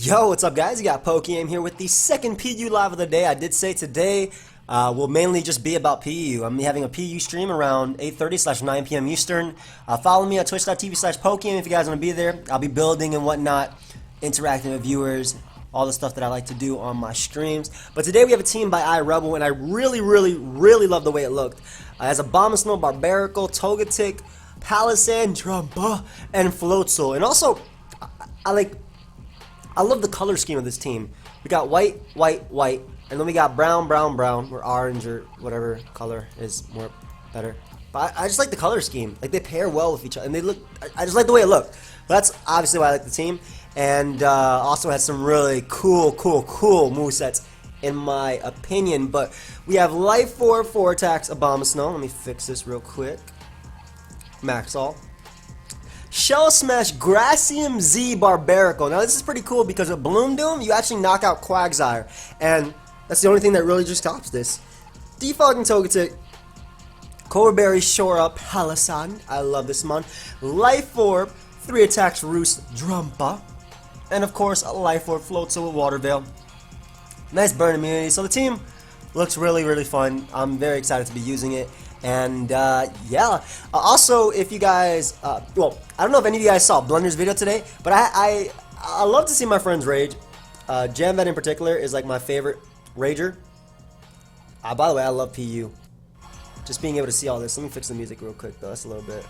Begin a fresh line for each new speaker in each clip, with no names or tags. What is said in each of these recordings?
Yo, what's up guys? You got PokeaimMD here with the second PU live of the day. I did say today will mainly just be about PU. I'm having a PU stream around 8:30/9 p.m. Eastern. Follow me on twitch.tv/PokeaimMD if you guys want to be there. I'll be building and whatnot, interacting with viewers, all the stuff that I like to do on my streams. But today we have a team by iRebel, and I really love the way it looked. It has Abomasnow, Barbaracle, Togetic, Palossand, Drampa, and Floatzel. And also, I love the color scheme of this team. We got white, white, and then we got brown, or orange, or whatever color is more better. But I just like the color scheme. Like, they pair well with each other, and they look. I just like the way it looked. That's obviously why I like the team, and also has some really cool movesets in my opinion. But we have Life Orb 4 attacks Abomasnow. Let me fix this real quick. Max all. Shell Smash Gracium Z Barbaracle. Now this is pretty cool because with Bloom Doom you actually knock out Quagsire, and that's the only thing that really just tops this. Defogging Togetic, Corberry Shore Up Palossand. I love this mon. Life Orb 3 attacks Roost Drampa, and of course a Life Orb Floatzel with Water Veil. Nice burn immunity. So the team looks really fun. I'm very excited to be using it. And yeah, also if you guys, well, I don't know if any of you guys saw Blunder's video today, but I love to see my friends rage. Jamvet in particular is like my favorite rager. By the way, I love PU. Just being able to see all this. Let me fix the music real quick though. That's a little bit.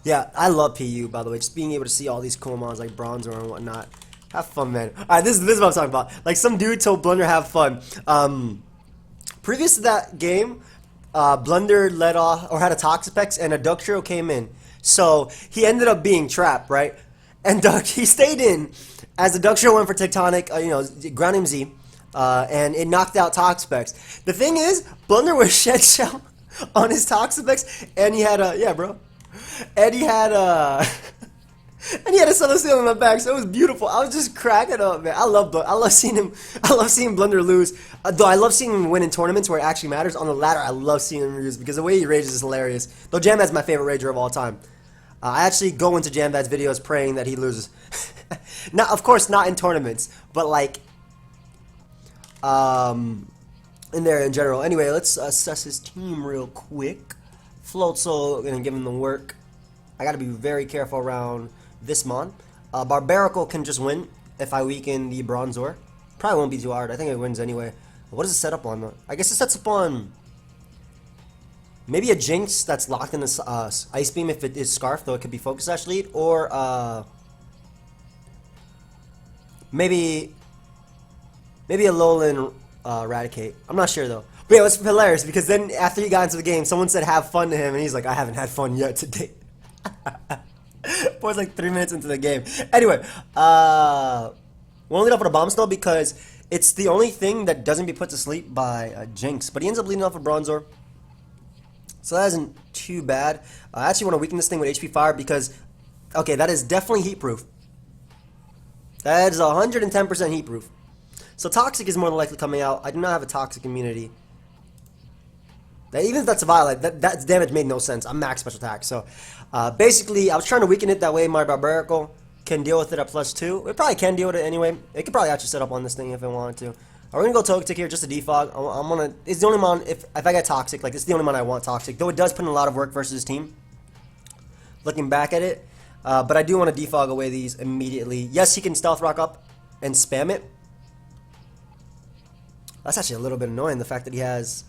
Yeah, I love PU, by the way. Just being able to see all these cool mons like Bronzor and whatnot. Have fun, man. Alright, this is what I'm talking about. Like, some dude told Blunder have fun. Previous to that game, Blunder led off, or had a Toxapex, and a Ductrio came in. So, he ended up being trapped, right? And he stayed in as the Ductrio went for Tectonic, Ground MZ, and it knocked out Toxapex. The thing is, Blunder was Shed Shell on his Toxapex, and he had a, yeah, bro. And he had a... And he had a Celestial in the back, so it was beautiful. I was just cracking up, man. I love seeing Blunder lose. Though I love seeing him win in tournaments where it actually matters. On the ladder, I love seeing him lose because the way he rages is hilarious. Though Jamvat's my favorite rager of all time. I actually go into Jamvat's videos praying that he loses. Not, of course, not in tournaments, but like in there in general. Anyway, let's assess his team real quick. Floatzel, gonna give him the work. I gotta be very careful around this mon. Barbaracle can just win if I weaken the Bronzor. Probably won't be too hard. I think it wins anyway. What does it set up on though? I guess it sets up on maybe a Jinx that's locked in this Ice Beam if it is Scarf, though it could be Focus Sash lead, or maybe a Alolan Eradicate. I'm not sure though. But yeah, it was hilarious because then after he got into the game, someone said have fun to him, and he's like, I haven't had fun yet today. Boy's like 3 minutes into the game. Anyway, we'll lead off with Abomasnow because it's the only thing that doesn't be put to sleep by Jinx. But he ends up leading off with Bronzor, so that isn't too bad. I actually want to weaken this thing with HP Fire because, okay, that is definitely heat proof. That is 110% heat proof. So Toxic is more than likely coming out. I do not have a Toxic immunity. Even if that's a Violet, that damage made no sense. I'm max special attack. So basically, I was trying to weaken it that way my Barbaracle can deal with it at +2. It probably can deal with it anyway. It could probably actually set up on this thing if it wanted to. We're gonna go Togetic here just to defog. I'm gonna. It's the only mon if I get Toxic. Like, it's the only mon I want Toxic. Though it does put in a lot of work versus his team. Looking back at it, but I do want to defog away these immediately. Yes, he can Stealth Rock up and spam it. That's actually a little bit annoying. The fact that he has.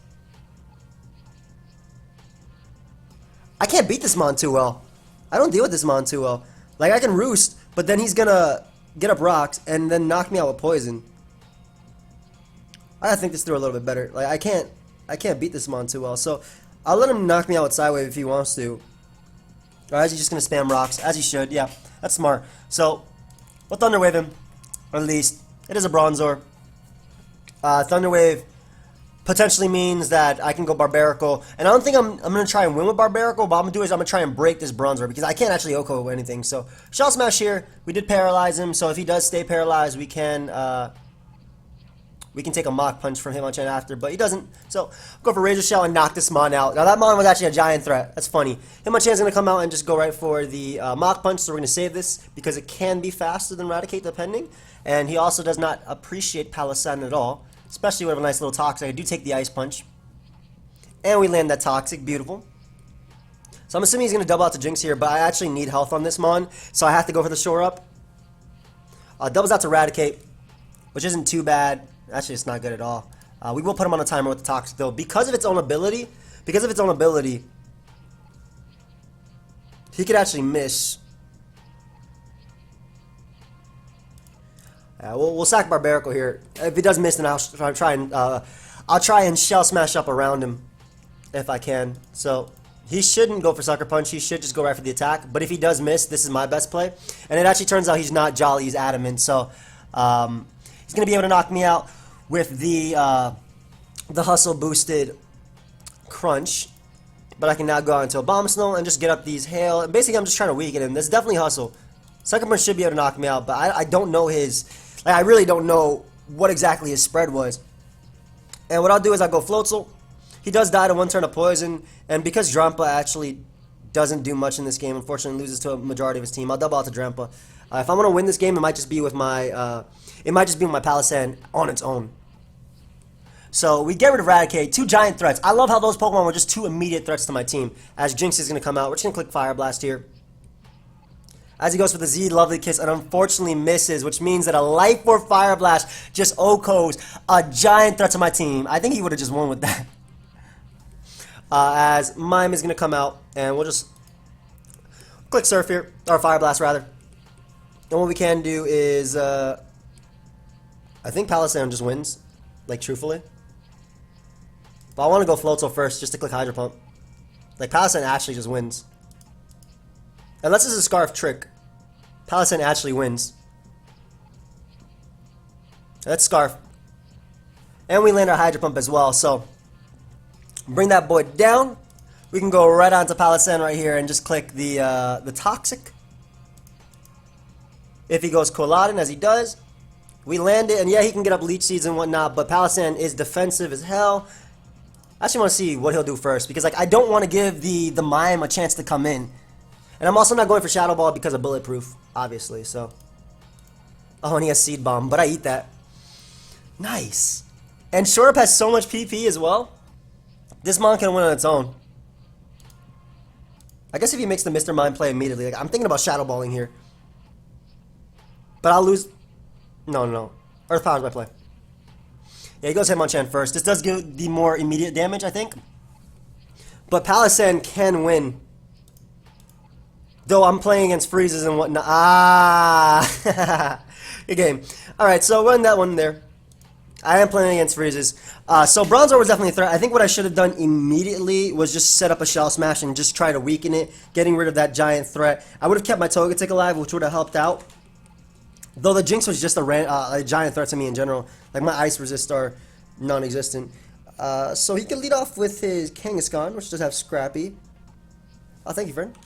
I can't beat this mon too well. I don't deal with this mon too well. Like, I can Roost, but then he's gonna get up rocks and then knock me out with Poison. I gotta think this through a little bit better. Like, I can't beat this mon too well. So I'll let him knock me out with Sidewave if he wants to. Or is he just gonna spam rocks? As he should. Yeah, that's smart. So we'll Thunder Wave him. Or at least it is a Bronzor. Thunder Wave potentially means that I can go Barbaracle, and I don't think I'm gonna try and win with Barbaracle. But what I'm gonna do is I'm gonna try and break this Bronzor because I can't actually Oko with anything. So Shell Smash here. We did paralyze him, so if he does stay paralyzed, we can we can take a Mach Punch from Hitmonchan after, but he doesn't. So go for Razor Shell and knock this Mon out. Now that Mon was actually a giant threat. That's funny. Hitmonchan's going to come out and just go right for the Mach Punch, so we're going to save this because it can be faster than Raticate depending. And he also does not appreciate Palossand at all, especially with a nice little Toxic. I do take the Ice Punch. And we land that Toxic. Beautiful. So I'm assuming he's going to double out to Jinx here, but I actually need health on this Mon, so I have to go for the Shore Up. Doubles out to Raticate, which isn't too bad. Actually, it's not good at all. We will put him on a timer with the Toxic, though. Because of its own ability, he could actually miss. We'll sack Barbarical here. If he does miss, then I'll try and Shell Smash up around him if I can. So he shouldn't go for Sucker Punch. He should just go right for the attack. But if he does miss, this is my best play. And it actually turns out he's not Jolly. He's Adamant. So he's going to be able to knock me out with the Hustle boosted Crunch. But I can now go out into a Bomb Snow and just get up these Hail. And basically, I'm just trying to weaken him. This is definitely Hustle. Sucker Punch should be able to knock me out. But I don't know his... Like, I really don't know what exactly his spread was. And what I'll do is I'll go Floatzel. He does die to one turn of Poison. And because Drampa actually doesn't do much in this game, unfortunately loses to a majority of his team, I'll double out to Drampa. If I want to win this game, it might just be with my Palossand on its own. So we get rid of Raticate. 2 giant threats. I love how those Pokemon were just 2 immediate threats to my team. As Jinx is going to come out, we're just going to click Fire Blast here. As he goes for the Z Lovely Kiss and unfortunately misses, which means that a Life Orb Fire Blast just OHKOs a giant threat to my team. I think he would have just won with that. As Mime is going to come out, and we'll just click Surf here, or Fire Blast rather. And what we can do is, I think Palossand just wins, like truthfully. But I want to go Floatzel first, just to click Hydro Pump. Like Palossand actually just wins. Unless it's a Scarf trick, Palossand actually wins. That's Scarf. And we land our Hydro Pump as well, so bring that boy down. We can go right onto Palossand right here and just click the Toxic. If he goes Coladin, as he does, we land it, and yeah, he can get up Leech Seeds and whatnot, but Palossand is defensive as hell. I actually want to see what he'll do first, because like I don't want to give the Mime a chance to come in. And I'm also not going for Shadow Ball because of Bulletproof, obviously, so. Oh, and he has Seed Bomb, but I eat that. Nice. And Shore Up has so much PP as well. This Mon can win on its own. I guess if he makes the Mr. Mime play immediately, like I'm thinking about Shadow Balling here. But I'll lose. No. Earth Power's my play. Yeah, he goes Hitmonchan first. This does give the more immediate damage, I think. But Palossand can win. Though I'm playing against freezes and whatnot. Good game. Alright, so run that one there. I am playing against freezes. So Bronzor was definitely a threat. I think what I should have done immediately was just set up a Shell Smash and just try to weaken it, getting rid of that giant threat. I would have kept my Togetic alive, which would have helped out. Though the Jinx was just a giant threat to me in general. Like my Ice Resist are non-existent. So he can lead off with his Kangaskhan, which does have Scrappy. Oh, thank you, friend.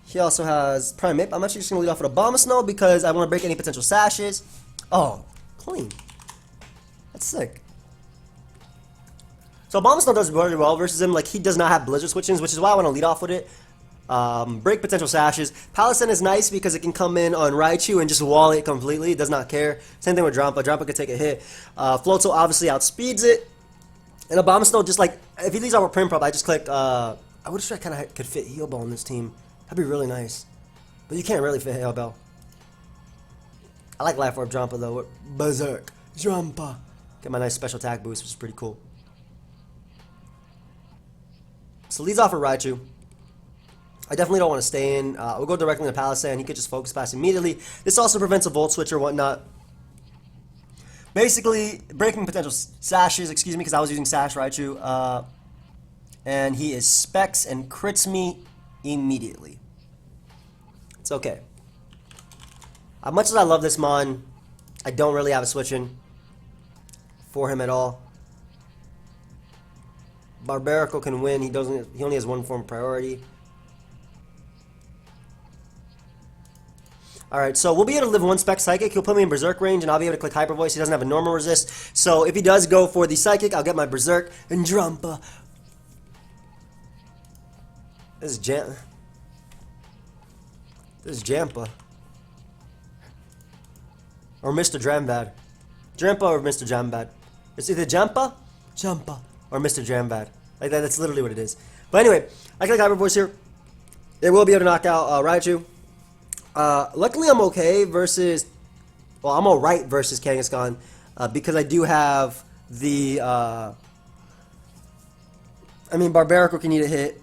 He also has Primeape. I'm actually just going to lead off with a Bomb Snow because I want to break any potential sashes. Oh, clean. That's sick. So Bomb Snow does really well versus him. Like, he does not have Blizzard Switch-ins, which is why I want to lead off with it. Break potential sashes. Palossand is nice because it can come in on Raichu and just wall it completely. It does not care. Same thing with Drampa. Drampa could take a hit. Floatzel obviously outspeeds it. And a Bomb Snow just like, if he leads off with Prim Prop, I just clicked, I wish I kind of could fit Heal Ball on this team. That'd be really nice. But you can't really fit Hail Bell. I like Life Orb Drampa though. Berserk Drampa. Get my nice special attack boost, which is pretty cool. So leads off with Raichu. I definitely don't want to stay in. We'll go directly to Palossand. He could just Focus Pass immediately. This also prevents a Volt Switch or whatnot. Basically, breaking potential sashes, excuse me, because I was using Sash Raichu. And he is Specs and crits me immediately. It's okay. As much as I love this Mon, I don't really have a switch in for him at all. Barbarical can win. He only has one form of priority. Alright, so we'll be able to live one spec Psychic. He'll put me in Berserk range, and I'll be able to click Hyper Voice. He doesn't have a normal resist. So if he does go for the Psychic, I'll get my Berserk and Drampa. This is Jampa. Or Mr. Drambad. Drampa or Mr. Drambad. It's either Jampa, or Mr. Drambad. Like that, that's literally what it is. But anyway, I click Hyper Voice here. It will be able to knock out Raichu. Luckily, I'm okay versus... Well, I'm alright versus Kangaskhan. Because I do have the... Barbarical can eat a hit.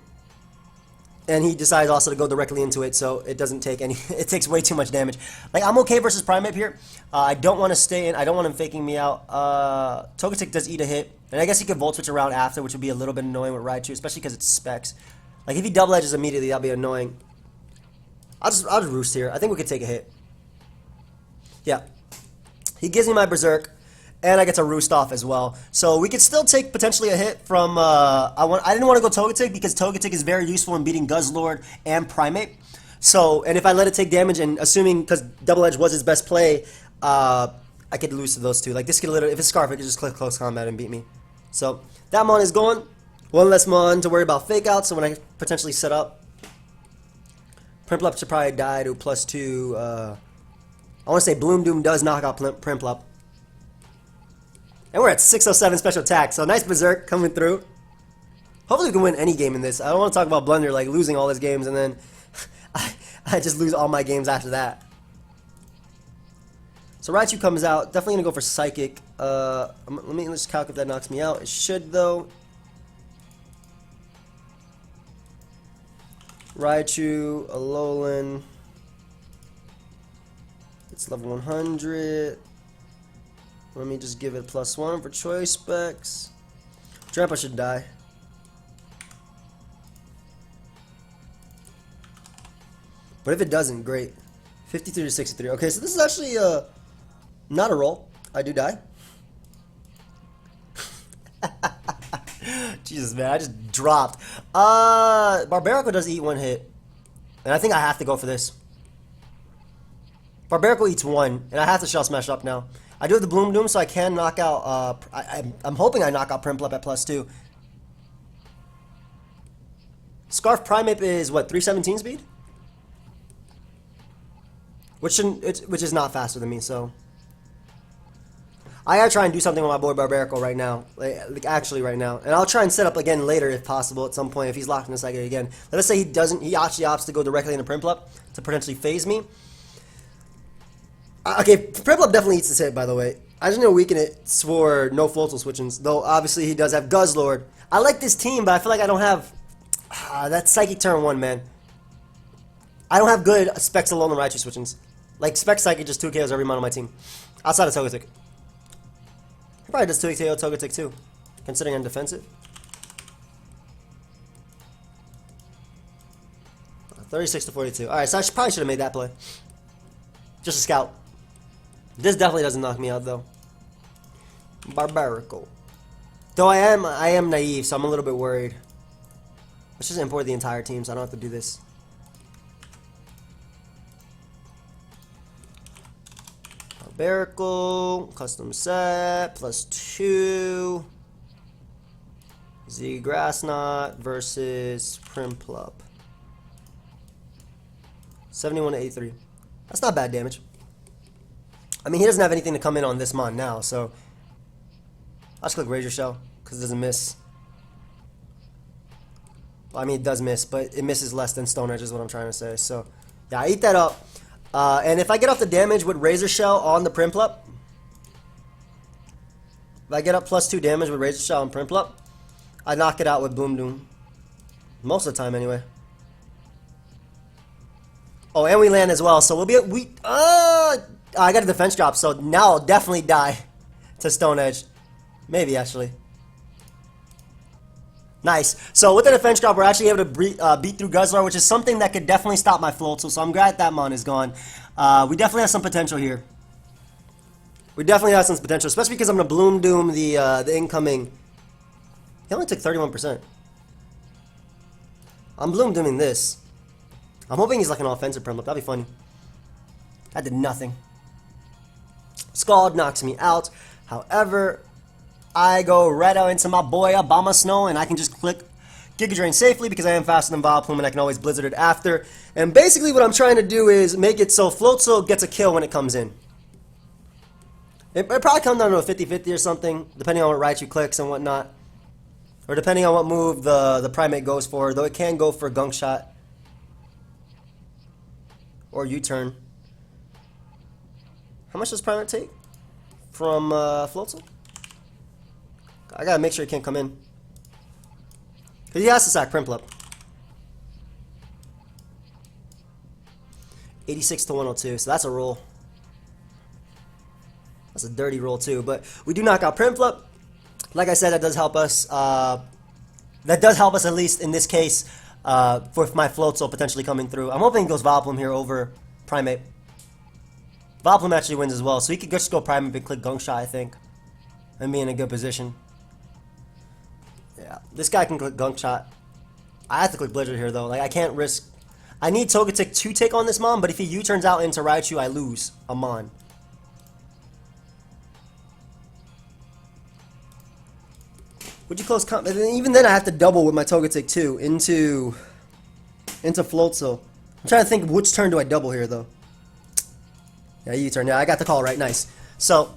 And he decides also to go directly into it, so it doesn't take any... It takes way too much damage. Like, I'm okay versus Primeape here. I don't want to stay in... I don't want him faking me out. Togetic does eat a hit. And I guess he could Volt Switch around after, which would be a little bit annoying with Raichu, especially because it's Specs. Like, if he Double Edges immediately, that'll be annoying. I'll just Roost here. I think we could take a hit. Yeah. He gives me my Berserk, and I get to Roost off as well. So we could still take potentially a hit from... I didn't want to go Togetic because Togetic is very useful in beating Guzzlord and Primeape. So, and if I let it take damage, and assuming, because Double Edge was his best play, I could lose to those two. Like, this could literally... If it's Scarf, it could just click Close Combat and beat me. So, that Mon is gone. One less Mon to worry about Fake Out, so when I potentially set up... Prinplup should probably die to +2. I want to say Bloom Doom does knock out Prinplup. And we're at 607 special attack, so nice Berserk coming through. Hopefully we can win any game in this. I don't want to talk about Blunder, like losing all his games and then I just lose all my games after that. So Raichu comes out. Definitely going to go for Psychic. Let me just calculate if that knocks me out. It should, though. Raichu, Alolan. It's level 100. Let me just give it +1 for choice specs. Drampa should die. But if it doesn't, great. 53 to 63. Okay, so this is actually not a roll. I do die. Jesus, man, I just dropped. Barbarical does eat one hit. And I think I have to go for this. Barbarical eats one, and I have to Shell Smash up now. I do have the Bloom Doom, so I can knock out... I'm hoping I knock out Prinplup at +2. Scarf Primeape is, what, 317 speed? Which is not faster than me, so... I gotta try and do something with my boy Barbarical right now. Like actually right now. And I'll try and set up again later if possible at some point if he's locked in a Psychic again. Let us say he actually opts to go directly into Prinplup to potentially phase me. Okay, Prinplup definitely eats this hit, by the way. I just need to weaken it for no Floatzel switchings. Though obviously he does have Guzzlord. I like this team, but I feel like I don't have that Psychic turn 1, man. I don't have good Specs alone and Raichu switchings. Like Spec Psychic just 2 KOs every mon on my team. Outside of Togetic. He probably does 2 KO Togetic too, considering I'm defensive. 36 to 42. Alright, so I probably should have made that play. Just a scout. This definitely doesn't knock me out though. Barbarical. Though I am naive, so I'm a little bit worried. Let's just import the entire team so I don't have to do this. Barbarical, custom set, +2. Z Grassnot versus Prinplup. 71 to 83. That's not bad damage. I mean, he doesn't have anything to come in on this mon now, so I'll just click Razor Shell because it doesn't miss. Well, I mean, it does miss, but it misses less than Stone Edge is what I'm trying to say. So, yeah, I eat that up. And if I get off the damage with Razor Shell on the Prinplup, if I get up +2 damage with Razor Shell on Prinplup, I knock it out with Bloom Doom. Most of the time, anyway. Oh, and we land as well, so we'll be I got a defense drop, so now I'll definitely die to Stone Edge. Maybe, actually. Nice. So with the defense drop, we're actually able to beat through Guzzlord, which is something that could definitely stop my Floatzel, so I'm glad that mon is gone. We definitely have some potential here. We definitely have some potential, especially because I'm going to Bloom Doom the incoming... He only took 31%. I'm Bloom Dooming this. I'm hoping he's like an offensive Prinplup. That'd be funny. That did nothing. Scald knocks me out. However, I go right out into my boy Abomasnow, and I can just click Giga Drain safely because I am faster than Vileplume, and I can always Blizzard it after. And basically what I'm trying to do is make it so Floatzel gets a kill when it comes in. It probably comes down to a 50-50 or something, depending on what Raichu clicks and whatnot. Or depending on what move the Primate goes for, though it can go for Gunk Shot. Or U-turn. How much does Primate take from Floatzel? I gotta make sure he can't come in. He has to sack Prinplup. 86 to 102, so that's a roll. That's a dirty roll too, but we do knock out Prinplup. Like I said, that does help us. That does help us at least in this case for my Floatzel potentially coming through. I'm hoping he goes Vileplume here over Primate. Vileplume actually wins as well, so he could just go Primate and click Gunk Shot, I think, and be in a good position. Yeah, this guy can click Gunk Shot. I have to click Blizzard here though. Like I can't risk. I need Togetic to take on this Mon, but if he U-turns out into Raichu, I lose a Mon. Would you close comp? Even then, I have to double with my Togetic too into Floatzel. I'm trying to think which turn do I double here though. Yeah, U-turn. Yeah, I got the call right. Nice. So.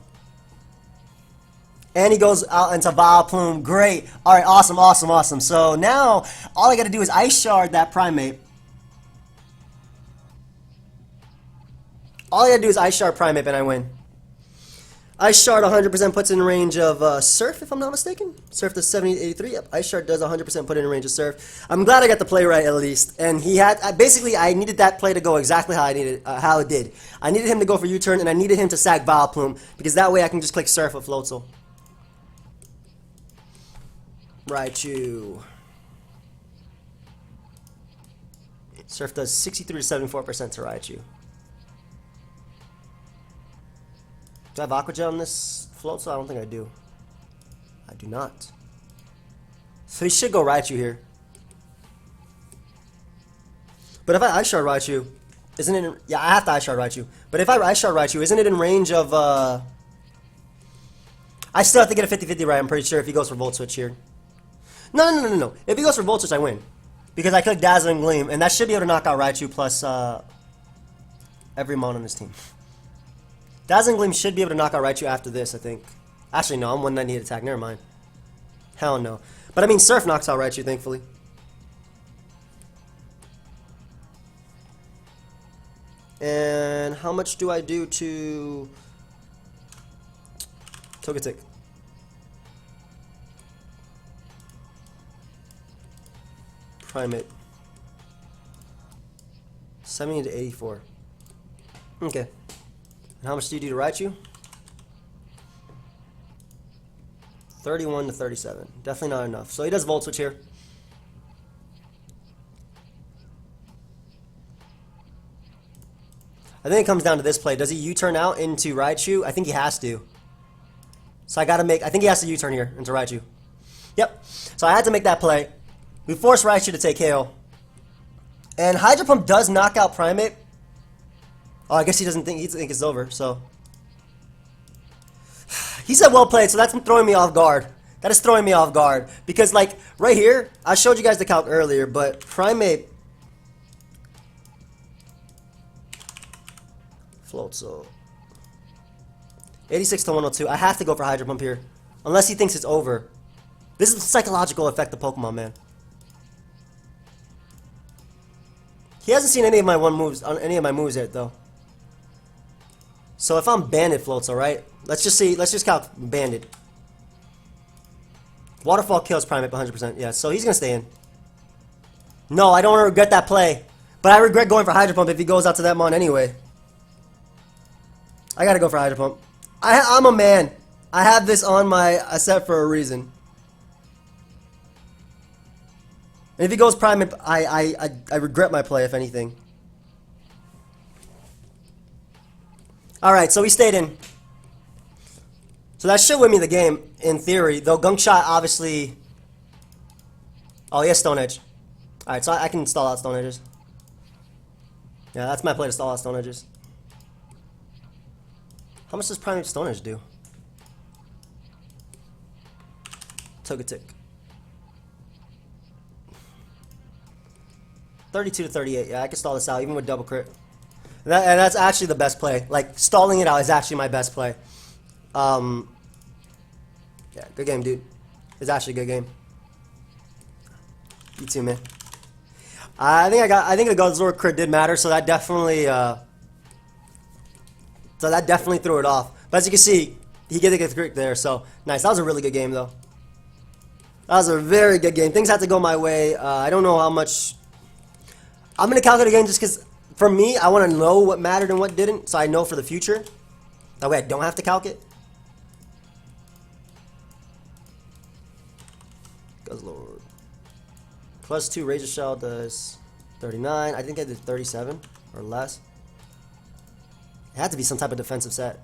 And he goes out into Vileplume. Great. Alright, awesome, awesome, awesome. So now, all I gotta do is Ice Shard that Primate. All I gotta do is Ice Shard Primate and I win. Ice Shard 100% puts in range of Surf, if I'm not mistaken. Surf does 70 to 83. Yep, Ice Shard does 100% put in range of Surf. I'm glad I got the play right at least. And he had, basically, I needed that play to go exactly how I needed, how it did. I needed him to go for U-turn and I needed him to sack Vileplume because that way I can just click Surf with Floatzel. Raichu. Surf does 63 to 74% to Raichu. Do I have Aqua Jet on this Floatzel? I don't think I do. I do not. So he should go Raichu here. But if I Ice Shard Raichu, isn't it in, yeah, I have to Ice Shard Raichu. But if I Ice Shard Raichu, isn't it in range of, I still have to get a 50-50 right, I'm pretty sure, if he goes for Volt Switch here. No. If he goes for Volt Switch, I win. Because I click Dazzling Gleam, and that should be able to knock out Raichu plus every Mon on his team. Dazzling Gleam should be able to knock out Raichu after this, I think. Actually, no, I'm 198 attack, never mind. Hell no. But I mean, Surf knocks out Raichu, thankfully. And how much do I do to Togetic? Primate. 70 to 84. Okay. And how much do you do to Raichu? 31 to 37. Definitely not enough. So he does Volt Switch here. I think it comes down to this play. Does he U-turn out into Raichu? I think he has to. So I gotta make, I think he has to U-turn here into Raichu. Yep. So I had to make that play. We force Raichu to take KO. And Hydro Pump does knock out Primate. Oh, I guess he doesn't think, he thinks it's over, so. He said well played, so that's throwing me off guard. That is throwing me off guard. Because, like, right here, I showed you guys the calc earlier, but Primate. Floatzel. 86 to 102. I have to go for Hydro Pump here. Unless he thinks it's over. This is the psychological effect of Pokemon, man. He hasn't seen any of my moves yet, though. So if I'm Bandit Floatzel, right? Let's just count Bandit. Waterfall kills Primate 100%. Yeah, so he's gonna stay in. No, I don't want to regret that play, but I regret going for Hydro Pump if he goes out to that Mon anyway. I gotta go for Hydro Pump. I'm a man. I have this on my set for a reason. And if he goes Primate, I regret my play, if anything. Alright, so he stayed in. So that should win me the game, in theory. Though Gunk Shot, obviously... Oh, he has Stone Edge. Alright, so I can stall out Stone Edges. Yeah, that's my play to stall out Stone Edges. How much does Primate Stone Edge do? Togetic. 32 to 38. Yeah, I can stall this out even with double crit. And that's actually the best play. Like, stalling it out is actually my best play. Yeah, good game, dude. It's actually a good game. You too, man. I think the Bronzor crit did matter, so that definitely threw it off. But as you can see, he did get the crit there, so nice. That was a really good game, though. That was a very good game. Things had to go my way. I don't know how much. I'm gonna calculate again just because for me, I want to know what mattered and what didn't, so I know for the future. That way, I don't have to calc it. Lord. Plus 2 Razor Shell does 39. I think I did 37 or less. It had to be some type of defensive set.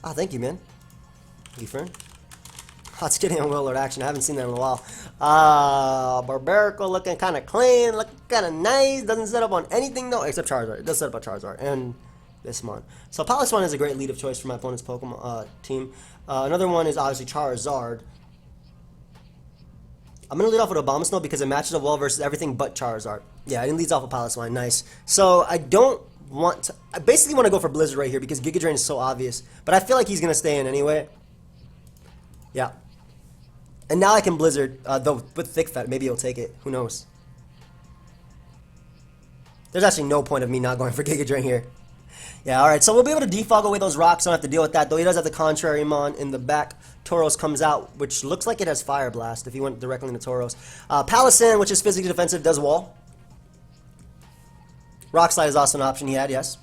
Ah, thank you, man. Thank you, friend. Oh, it's getting on Willard action. I haven't seen that in a while. Barbarical looking kind of clean, looking kind of nice. Doesn't set up on anything though, except Charizard. It does set up on Charizard and this one. So Palossand is a great lead of choice for my opponent's Pokemon team. Another one is obviously Charizard. I'm going to lead off with Abomasnow because it matches up well versus everything but Charizard. Yeah, it leads off with Palossand. Nice. So I don't want to. I basically want to go for Blizzard right here because Giga Drain is so obvious. But I feel like he's going to stay in anyway. Yeah. And now I can Blizzard, though with Thick Fat. Maybe he'll take it. Who knows? There's actually no point of me not going for Giga Drain here. Yeah, alright, so we'll be able to defog away those rocks. Don't have to deal with that, though he does have the Contrary Mon in the back. Tauros comes out, which looks like it has Fire Blast if he went directly into Tauros. Palossand, which is physically defensive, does Wall. Rock Slide is also an option he had, yes.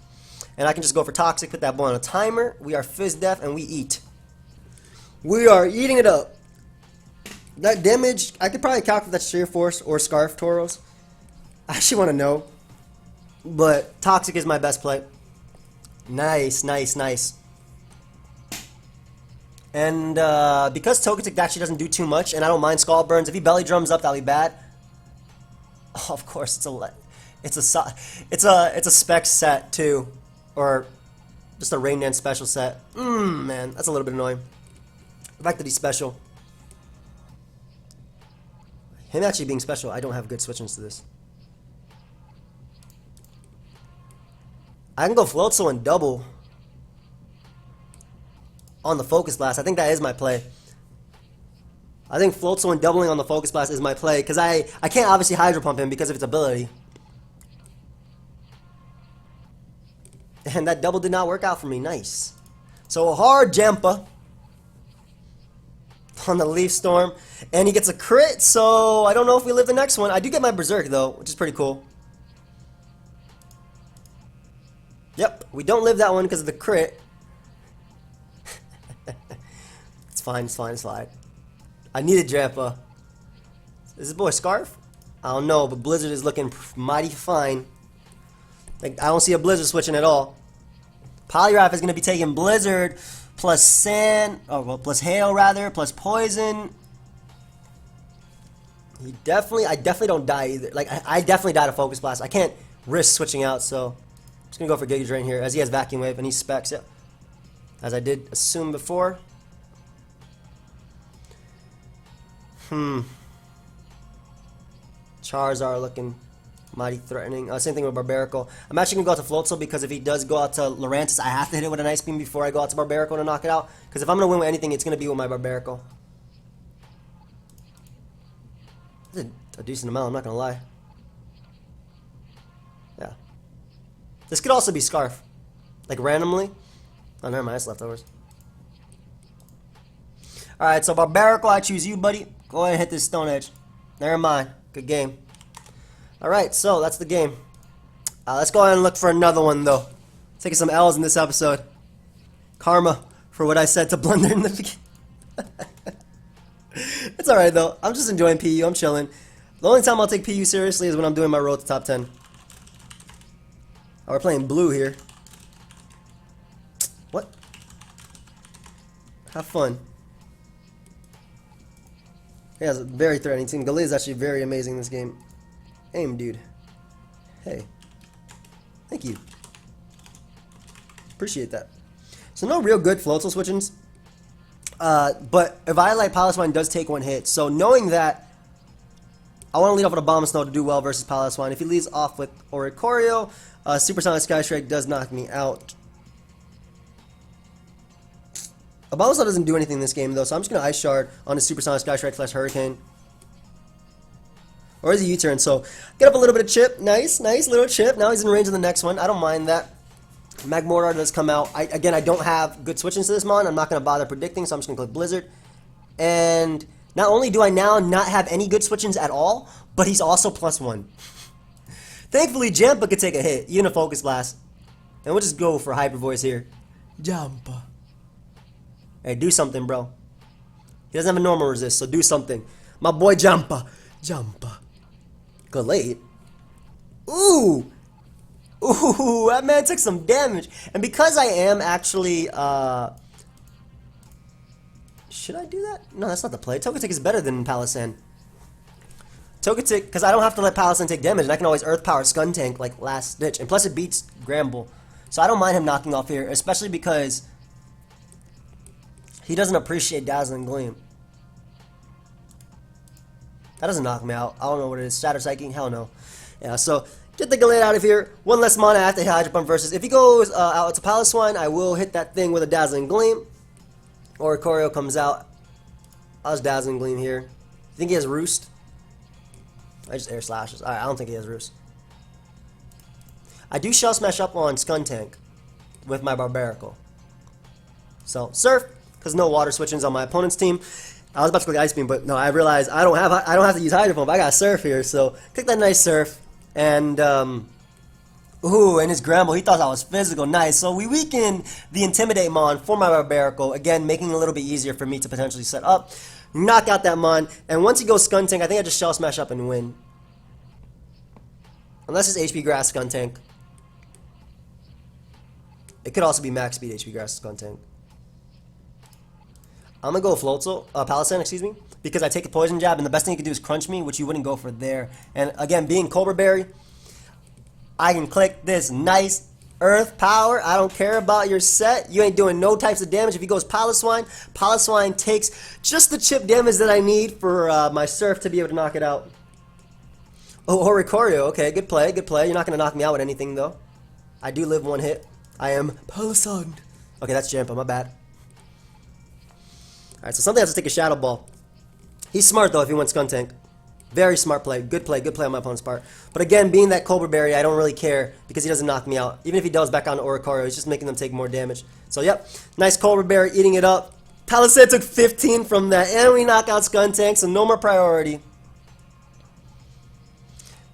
And I can just go for Toxic, put that boy on a timer. We are Fizz Def, and we eat. We are eating it up. That damage, I could probably calculate that Sheer Force or Scarf Tauros. I actually want to know. But Toxic is my best play. Nice, nice, nice. And because Togetic actually doesn't do too much, and I don't mind Skull Burns, if he belly drums up, that'll be bad. Oh, of course, it's a spec set too, or just a Rain Dance special set. Man, that's a little bit annoying. The fact that he's special. Him actually being special, I don't have good switch-ins to this. I can go Floatzel and double on the Focus Blast. I think that is my play. I think Floatzel and doubling on the Focus Blast is my play because I can't obviously Hydro Pump him because of its ability. And that double did not work out for me. Nice. So a hard Drampa on the Leaf Storm. And he gets a crit, so I don't know if we live the next one. I do get my Berserk though, which is pretty cool. Yep, we don't live that one because of the crit. It's fine, it's fine, it's fine. I needed Drampa. Is this boy Scarf? I don't know, but Blizzard is looking mighty fine. Like, I don't see a Blizzard switching at all. Poliwrath is going to be taking Blizzard plus Sand, oh well, plus Hail rather, plus Poison. I definitely don't die either. Like, I definitely died of Focus Blast. I can't risk switching out, so I'm just going to go for Giga Drain here, as he has Vacuum Wave and he specs it. As I did assume before. Charizard looking mighty threatening. Same thing with Barbarical. I'm actually going to go out to Floatzel because if he does go out to Lurantis, I have to hit it with an Ice Beam before I go out to Barbarical to knock it out. Because if I'm going to win with anything, it's going to be with my Barbarical. That's a decent amount, I'm not going to lie. Yeah. This could also be Scarf. Like randomly. Oh, never mind, that's leftovers. Alright, so Barbarical, I choose you, buddy. Go ahead and hit this Stone Edge. Never mind. Good game. Alright, so that's the game. Let's go ahead and look for another one, though. Taking some L's in this episode. Karma for what I said to Blunder in the beginning. It's alright, though. I'm just enjoying PU. I'm chilling. The only time I'll take PU seriously is when I'm doing my road to top 10. Oh, we're playing blue here. What? Have fun. Yeah, it's a very threatening team. Galea is actually very amazing in this game. Aim, dude. Hey. Thank you. Appreciate that. So no real good Floatzel switch-ins. But if I like Palossand does take one hit. So knowing that, I want to lead off with a Bomb Snow to do well versus Palossand. If he leads off with Oricorio, Supersonic Sky Strike does knock me out. A Bomb Snow doesn't do anything in this game though, so I'm just going to Ice Shard on his Supersonic Sky Strike / Hurricane. Or is he U-turn? So get up a little bit of chip. Nice little chip. Now he's in range of the next one. I don't mind that. Magmortar does come out. Again, I don't have good switch-ins to this mon. I'm not going to bother predicting, so I'm just going to click Blizzard. And not only do I now not have any good switch-ins at all, but he's also +1. Thankfully, Drampa could take a hit, even a Focus Blast. And we'll just go for Hyper Voice here. Drampa. Hey, do something, bro. He doesn't have a normal resist, so do something. My boy Drampa. Drampa. Good late. Ooh! Ooh, that man took some damage. And because I am actually, should I do that? No, that's not the play. Togetic is better than Palossand. Togetic, because I don't have to let Palossand take damage, and I can always Earth Power Skuntank like last ditch. And plus it beats Gramble. So I don't mind him knocking off here, especially because he doesn't appreciate Dazzling Gleam. That doesn't knock me out. I don't know what it is. Shatter Psychic? Hell no. Yeah, so get the Gallade out of here. One less mana after Hydro Pump versus. If he goes out to Palossand, I will hit that thing with a Dazzling Gleam. Or Oricorio comes out. I'll just Dazzling Gleam here. You think he has Roost? I just Air Slashes. Alright, I don't think he has Roost. I do Shell Smash up on Skuntank with my Barbarical. So, Surf, because no Water switch-ins on my opponent's team. I was about to click Ice Beam, but no, I realized I don't have to use Hydro Pump. I got Surf here, so click that nice Surf. And, ooh, and his Gramble, he thought I was physical. Nice. So we weaken the Intimidate Mon for my Barbarical. Again, making it a little bit easier for me to potentially set up. Knock out that Mon. And once he goes Skuntank, I think I just Shell Smash up and win. Unless it's HP Grass Skuntank. It could also be Max Speed HP Grass Skuntank. I'm going to go Floatzel, Palossand, excuse me, because I take a Poison Jab, and the best thing you can do is crunch me, which you wouldn't go for there. And again, being Cobra Berry, I can click this nice Earth Power. I don't care about your set. You ain't doing no types of damage. If he goes Palossand, Palossand takes just the chip damage that I need for my Surf to be able to knock it out. Oh, Oricorio, okay, good play, good play. You're not going to knock me out with anything, though. I do live one hit. I am Palossand. Okay, that's Drampa, my bad. Alright, so something has to take a Shadow Ball. He's smart, though, if he went Skuntank. Very smart play. Good play on my opponent's part. But again, being that Cobra Berry, I don't really care because he doesn't knock me out. Even if he does back on to Oricorio, he's just making them take more damage. So, yep, nice Cobra Berry eating it up. Palossand took 15 from that, and we knock out Skuntank, so no more priority.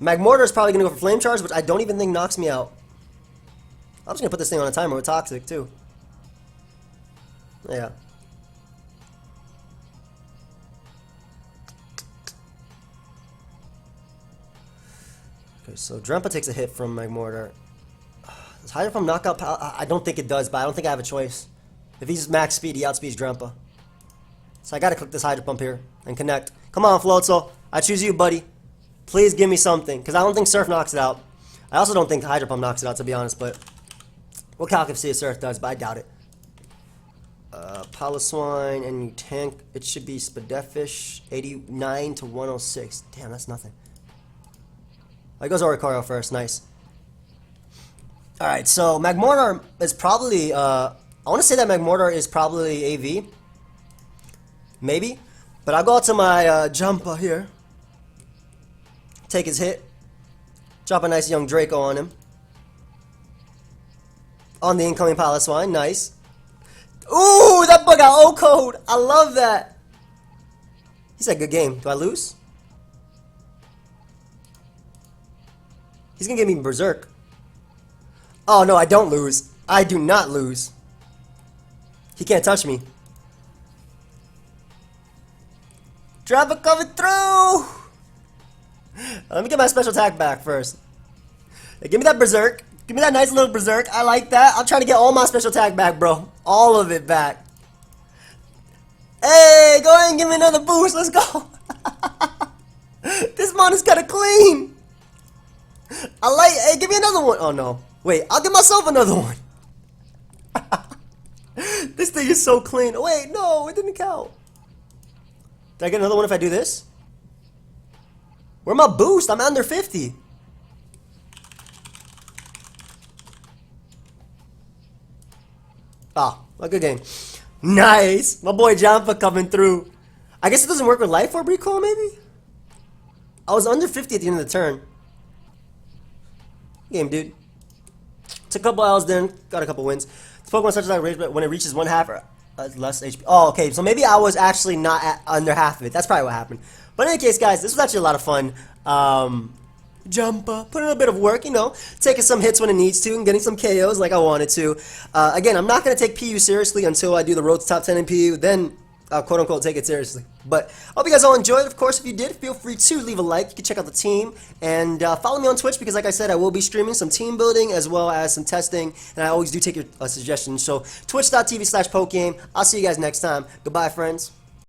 Magmortar is probably going to go for Flame Charge, which I don't even think knocks me out. I'm just going to put this thing on a timer with Toxic, too. Yeah. Okay, so Drampa takes a hit from Magmortar. Does Hydro Pump knock out I don't think it does, but I don't think I have a choice. If he's max speed, he outspeeds Drampa. So I gotta click this Hydro Pump here and connect. Come on, Floatzel. I choose you, buddy. Please give me something, because I don't think Surf knocks it out. I also don't think Hydro Pump knocks it out, to be honest, but we'll calculate see if Surf does, but I doubt it. Palossand, and you tank. It should be Spadefish, 89 to 106. Damn, that's nothing. There goes Oricorio first, nice. Alright, so Magmortar is probably, I want to say that Magmortar is probably AV. Maybe. But I'll go out to my Drampa here. Take his hit. Drop a nice young Draco on him. On the incoming Palossand, nice. Ooh, that bug got O-code. I love that. He said good game. Do I lose? He's gonna give me Berserk. Oh no, I don't lose. I do not lose. He can't touch me. Drampa coming through! Let me get my special attack back first. Hey, give me that Berserk. Give me that nice little Berserk. I like that. I'm trying to get all my special attack back, bro. All of it back. Hey, go ahead and give me another boost. Let's go. This mon is kind of clean. I like, hey, give me another one. Oh, no. Wait, I'll give myself another one. thing is so clean. Oh, wait, no, it didn't count. Did I get another one if I do this? Where's my boost? I'm under 50. Ah, a good game. Nice. My boy Drampa coming through. I guess it doesn't work with Life Orb Recall, maybe? I was under 50 at the end of the turn. Game, dude. Took a couple L's then, got a couple wins. This Pokemon such as like when it reaches one half or less HP. Oh, okay, so maybe I was actually not at under half of it. That's probably what happened. But in any case, guys, this was actually a lot of fun. Drampa, put in a bit of work, you know, taking some hits when it needs to and getting some KOs like I wanted to. Again, I'm not going to take PU seriously until I do the road to top 10 in PU. Then quote unquote take it seriously. But I hope you guys all enjoyed. Of course, if you did, feel free to leave a like. You can check out the team and follow me on Twitch because, like I said, I will be streaming some team building as well as some testing, and I always do take your suggestions. So twitch.tv/PokeAim. I'll see you guys next time. Goodbye, friends.